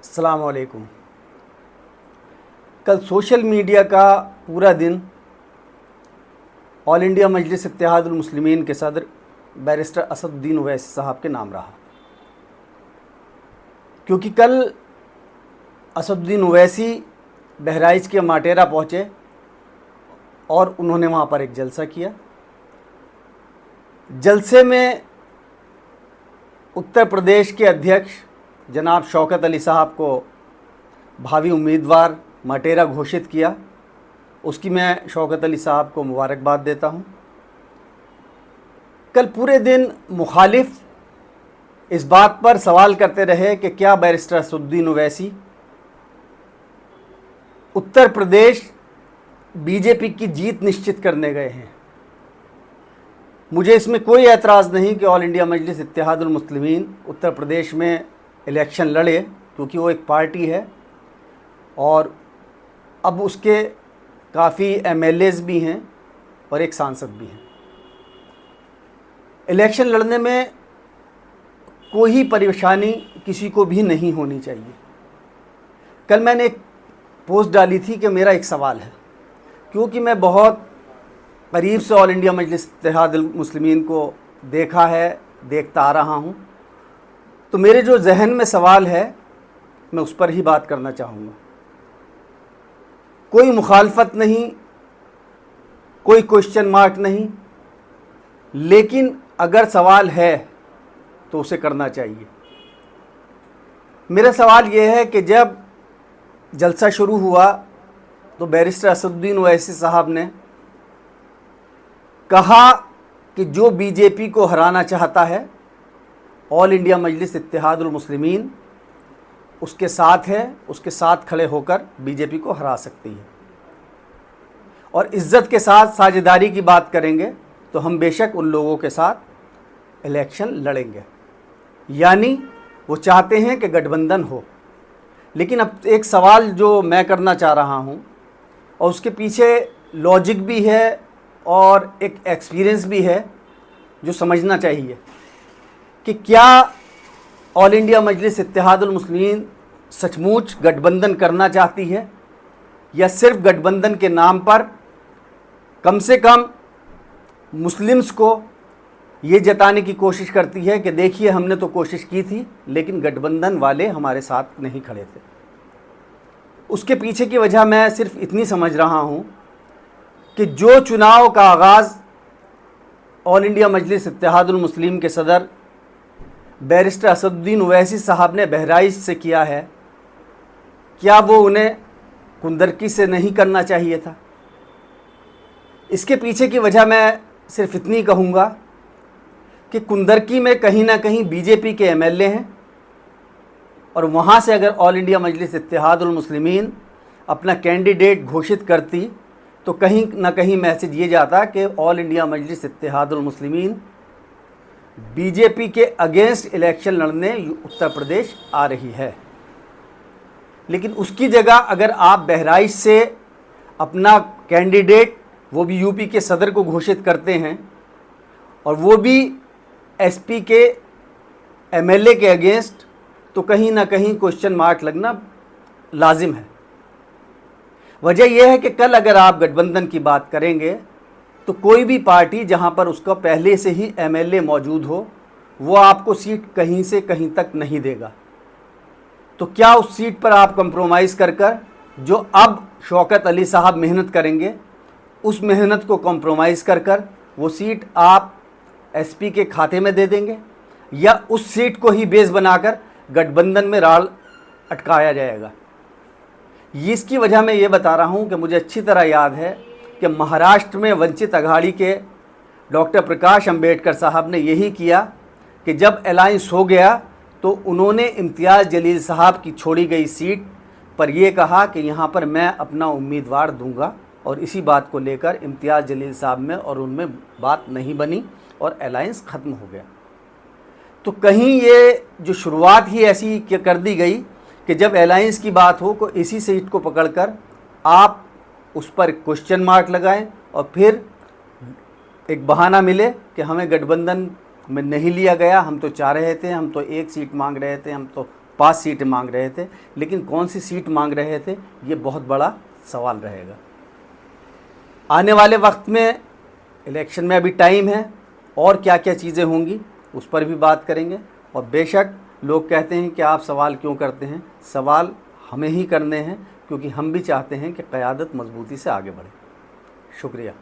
अस्सलाम वालेकुम। कल सोशल मीडिया का पूरा दिन ऑल इंडिया मजलिस इत्तेहादुल मुस्लिमीन के सदर बैरिस्टर असदुद्दीन ओवैसी साहब के नाम रहा, क्योंकि कल असदुद्दीन ओवैसी बहराइच के माटेरा पहुँचे और उन्होंने वहाँ पर एक जलसा किया। जलसे में उत्तर प्रदेश के अध्यक्ष जनाब शौकत अली साहब को भावी उम्मीदवार माटेरा घोषित किया। उसकी मैं शौकत अली साहब को मुबारकबाद देता हूँ। कल पूरे दिन मुखालिफ इस बात पर सवाल करते रहे कि क्या बैरिस्टर असदुद्दीन ओवैसी उत्तर प्रदेश बीजेपी की जीत निश्चित करने गए हैं। मुझे इसमें कोई एतराज़ नहीं कि ऑल इंडिया मजलिस इत्तेहादुल मुस्लिमीन उत्तर प्रदेश में इलेक्शन लड़े, क्योंकि वो एक पार्टी है और अब उसके काफ़ी एमएलएज भी हैं और एक सांसद भी हैं। इलेक्शन लड़ने में कोई परेशानी किसी को भी नहीं होनी चाहिए। कल मैंने एक पोस्ट डाली थी कि मेरा एक सवाल है, क्योंकि मैं बहुत करीब से ऑल इंडिया मजलिस इत्तेहादुल मुस्लिमीन को देखता आ रहा हूँ, तो मेरे जो जहन में सवाल है मैं उस पर ही बात करना चाहूँगा। कोई मुखालफत नहीं, कोई क्वेश्चन मार्क नहीं, लेकिन अगर सवाल है तो उसे करना चाहिए। मेरा सवाल यह है कि जब जलसा शुरू हुआ तो बैरिस्टर असदुद्दीन ओवैसी साहब ने कहा कि जो बीजेपी को हराना चाहता है ऑल इंडिया मजलिस इत्तेहादुल मुस्लिमीन उसके साथ है, उसके साथ खड़े होकर बीजेपी को हरा सकती है। और इज़्ज़त के साथ साझेदारी की बात करेंगे तो हम बेशक उन लोगों के साथ इलेक्शन लड़ेंगे। यानी वो चाहते हैं कि गठबंधन हो। लेकिन अब एक सवाल जो मैं करना चाह रहा हूँ और उसके पीछे लॉजिक भी है और एक एक्सपीरियंस भी है जो समझना चाहिए कि क्या ऑल इंडिया मजलिस इत्तेहादुल मुस्लिमीन सचमुच गठबंधन करना चाहती है, या सिर्फ गठबंधन के नाम पर कम से कम मुस्लिम्स को ये जताने की कोशिश करती है कि देखिए हमने तो कोशिश की थी लेकिन गठबंधन वाले हमारे साथ नहीं खड़े थे। उसके पीछे की वजह मैं सिर्फ इतनी समझ रहा हूँ कि जो चुनाव का आगाज़ ऑल इंडिया मजलिस इत्तेहादुल मुस्लिमीन के सदर बैरिस्टर असदुद्दीन ओवैसी साहब ने बहराइच से किया है, क्या वो उन्हें कुंदरकी से नहीं करना चाहिए था? इसके पीछे की वजह मैं सिर्फ इतनी कहूँगा कि कुंदरकी में कहीं ना कहीं बीजेपी के एमएलए हैं और वहाँ से अगर ऑल इंडिया मजलिस इत्तेहादुल मुस्लिमीन अपना कैंडिडेट घोषित करती तो कहीं ना कहीं मैसेज ये जाता कि ऑल इंडिया मजलिस इत्तेहादुल मुस्लिमीन बीजेपी के अगेंस्ट इलेक्शन लड़ने उत्तर प्रदेश आ रही है। लेकिन उसकी जगह अगर आप बहराइच से अपना कैंडिडेट, वो भी यूपी के सदर को घोषित करते हैं और वो भी एसपी के एमएलए के अगेंस्ट, तो कहीं ना कहीं क्वेश्चन मार्क लगना लाजिम है। वजह यह है कि कल अगर आप गठबंधन की बात करेंगे तो कोई भी पार्टी जहां पर उसका पहले से ही एमएलए मौजूद हो वो आपको सीट कहीं से कहीं तक नहीं देगा। तो क्या उस सीट पर आप कंप्रोमाइज़ कर जो अब शौकत अली साहब मेहनत करेंगे उस मेहनत को कंप्रोमाइज़ कर वो सीट आप एसपी के खाते में दे देंगे, या उस सीट को ही बेस बनाकर गठबंधन में राड़ अटकाया जाएगा? इसकी वजह मैं ये बता रहा हूँ कि मुझे अच्छी तरह याद है कि महाराष्ट्र में वंचित अघाड़ी के डॉक्टर प्रकाश अंबेडकर साहब ने यही किया कि जब अलायंस हो गया तो उन्होंने इम्तियाज़ जलील साहब की छोड़ी गई सीट पर यह कहा कि यहाँ पर मैं अपना उम्मीदवार दूंगा, और इसी बात को लेकर इम्तियाज़ जलील साहब में और उनमें बात नहीं बनी और अलायंस ख़त्म हो गया। तो कहीं ये जो शुरुआत ही ऐसी कर दी गई कि जब अलायंस की बात हो तो इसी सीट को पकड़कर आप उस पर क्वेश्चन मार्क लगाएं और फिर एक बहाना मिले कि हमें गठबंधन में नहीं लिया गया, हम तो चाह रहे थे, हम तो एक सीट मांग रहे थे, हम तो 5 सीटें मांग रहे थे, लेकिन कौन सी सीट मांग रहे थे ये बहुत बड़ा सवाल रहेगा। आने वाले वक्त में इलेक्शन में अभी टाइम है, और क्या क्या चीज़ें होंगी उस पर भी बात करेंगे। और बेशक लोग कहते हैं कि आप सवाल क्यों करते हैं, सवाल हमें ही करने हैं, क्योंकि हम भी चाहते हैं कि क़यादत मजबूती से आगे बढ़े। शुक्रिया।